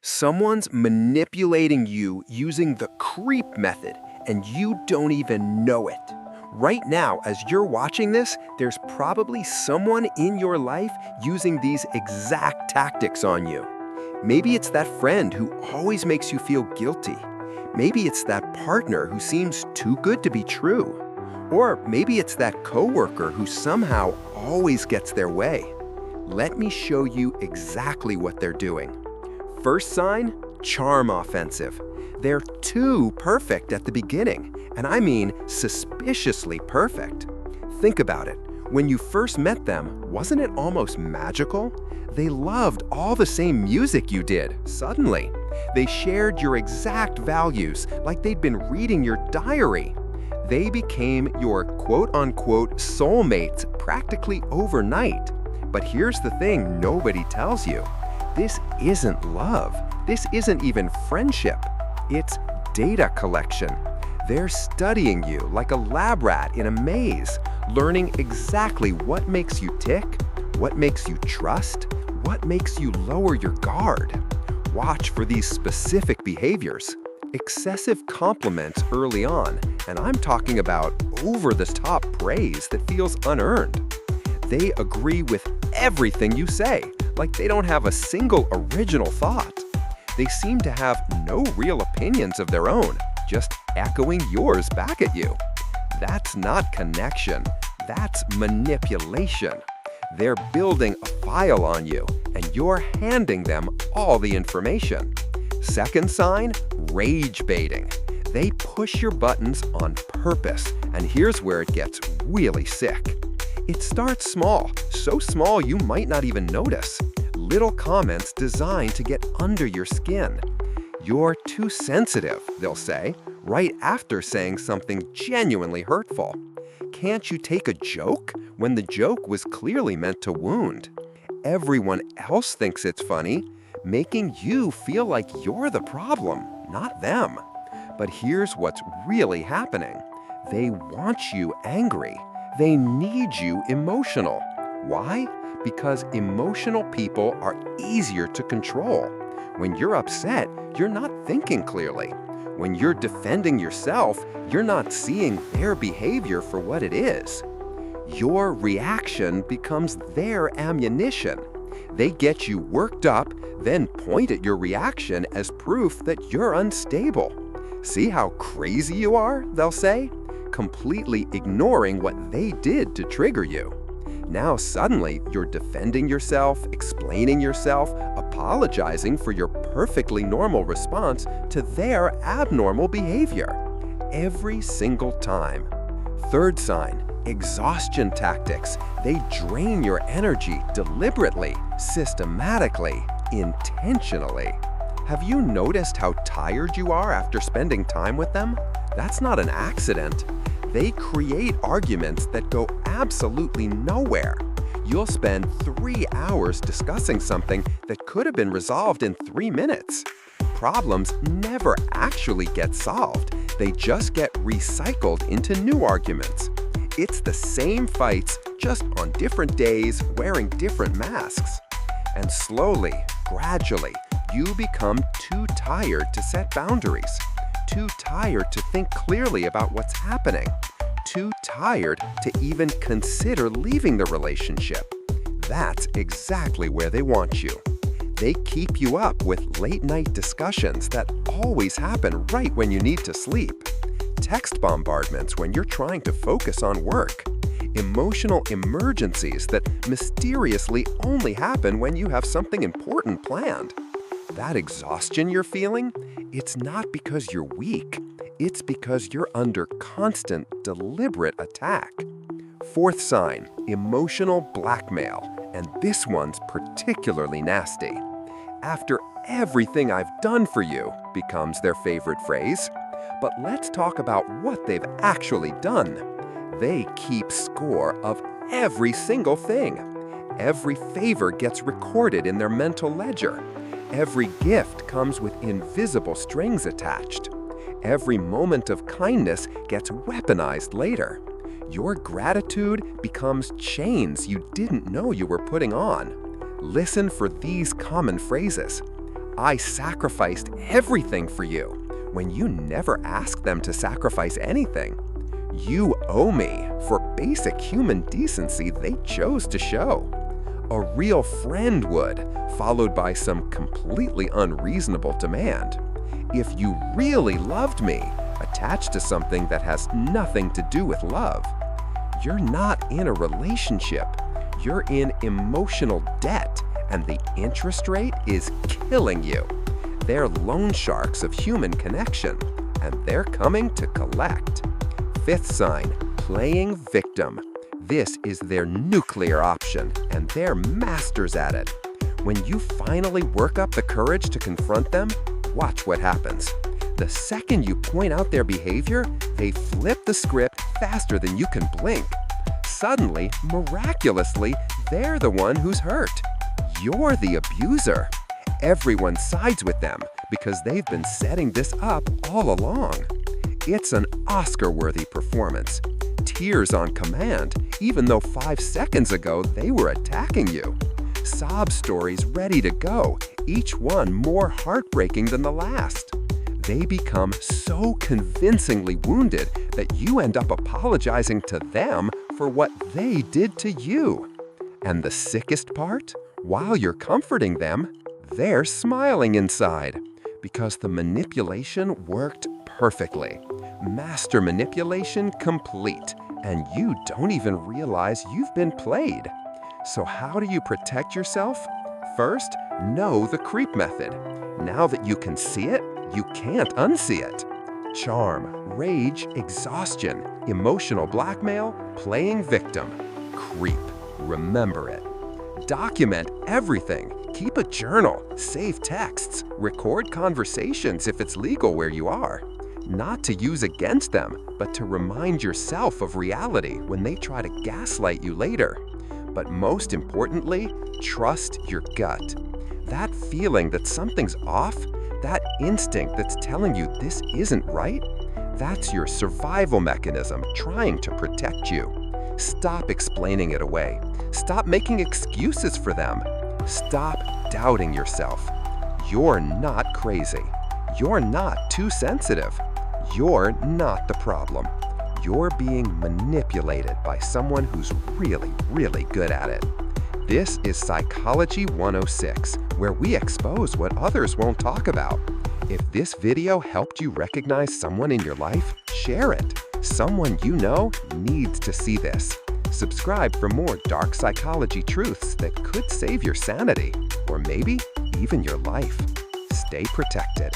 Someone's manipulating you using the creep method, and you don't even know it. Right now, as you're watching this, there's probably someone in your life using these exact tactics on you. Maybe it's that friend who always makes you feel guilty. Maybe it's that partner who seems too good to be true. Or maybe it's that coworker who somehow always gets their way. Let me show you exactly what they're doing. First sign, charm offensive. They're too perfect at the beginning, and I mean suspiciously perfect. Think about it. When you first met them, wasn't it almost magical? They loved all the same music you did, suddenly. They shared your exact values, like they'd been reading your diary. They became your quote-unquote soulmates practically overnight. But here's the thing nobody tells you. This isn't love. This isn't even friendship. It's data collection. They're studying you like a lab rat in a maze, learning exactly what makes you tick, what makes you trust, what makes you lower your guard. Watch for these specific behaviors. Excessive compliments early on, and I'm talking about over-the-top praise that feels unearned. They agree with everything you say, like they don't have a single original thought. They seem to have no real opinions of their own, just echoing yours back at you. That's not connection, that's manipulation. They're building a file on you, and you're handing them all the information. Second sign, rage baiting. They push your buttons on purpose, and here's where it gets really sick. It starts small, so small you might not even notice. Little comments designed to get under your skin. You're too sensitive, they'll say, right after saying something genuinely hurtful. Can't you take a joke when the joke was clearly meant to wound? Everyone else thinks it's funny, making you feel like you're the problem, not them. But here's what's really happening. They want you angry. They need you emotional. Why? Because emotional people are easier to control. When you're upset, you're not thinking clearly. When you're defending yourself, you're not seeing their behavior for what it is. Your reaction becomes their ammunition. They get you worked up, then point at your reaction as proof that you're unstable. See how crazy you are, they'll say, completely ignoring what they did to trigger you. Now suddenly you're defending yourself, explaining yourself, apologizing for your perfectly normal response to their abnormal behavior. Every single time. Third sign, exhaustion tactics. They drain your energy deliberately, systematically, intentionally. Have you noticed how tired you are after spending time with them? That's not an accident. They create arguments that go absolutely nowhere. You'll spend 3 hours discussing something that could have been resolved in 3 minutes. Problems never actually get solved. They just get recycled into new arguments. It's the same fights, just on different days, wearing different masks. And slowly, gradually, you become too tired to set boundaries. Too tired to think clearly about what's happening. Too tired to even consider leaving the relationship. That's exactly where they want you. They keep you up with late-night discussions that always happen right when you need to sleep. Text bombardments when you're trying to focus on work. Emotional emergencies that mysteriously only happen when you have something important planned. That exhaustion you're feeling, it's not because you're weak. It's because you're under constant, deliberate attack. Fourth sign, emotional blackmail, and this one's particularly nasty. After everything I've done for you becomes their favorite phrase. But let's talk about what they've actually done. They keep score of every single thing. Every favor gets recorded in their mental ledger. Every gift comes with invisible strings attached. Every moment of kindness gets weaponized later. Your gratitude becomes chains you didn't know you were putting on. Listen for these common phrases. I sacrificed everything for you, when you never asked them to sacrifice anything. You owe me for basic human decency they chose to show. A real friend would, followed by some completely unreasonable demand. If you really loved me, attached to something that has nothing to do with love. You're not in a relationship. You're in emotional debt, and the interest rate is killing you. They're loan sharks of human connection, and they're coming to collect. Fifth sign, playing victim. This is their nuclear option, and they're masters at it. When you finally work up the courage to confront them, watch what happens. The second you point out their behavior, they flip the script faster than you can blink. Suddenly, miraculously, they're the one who's hurt. You're the abuser. Everyone sides with them because they've been setting this up all along. It's an Oscar-worthy performance. Tears on command, even though 5 seconds ago they were attacking you. Sob stories ready to go, each one more heartbreaking than the last. They become so convincingly wounded that you end up apologizing to them for what they did to you. And the sickest part? While you're comforting them, they're smiling inside because the manipulation worked perfectly. Master manipulation complete, and you don't even realize you've been played. So how do you protect yourself? First, know the creep method. Now that you can see it, you can't unsee it. Charm, rage, exhaustion, emotional blackmail, playing victim, creep. Remember it. Document everything. Keep a journal, save texts, record conversations if it's legal where you are. Not to use against them, but to remind yourself of reality when they try to gaslight you later. But most importantly, trust your gut. That feeling that something's off, that instinct that's telling you this isn't right, that's your survival mechanism trying to protect you. Stop explaining it away. Stop making excuses for them. Stop doubting yourself. You're not crazy. You're not too sensitive. You're not the problem. You're being manipulated by someone who's really, really good at it. This is Psychology 106, where we expose what others won't talk about. If this video helped you recognize someone in your life, share it. Someone you know needs to see this. Subscribe for more dark psychology truths that could save your sanity, or maybe even your life. Stay protected.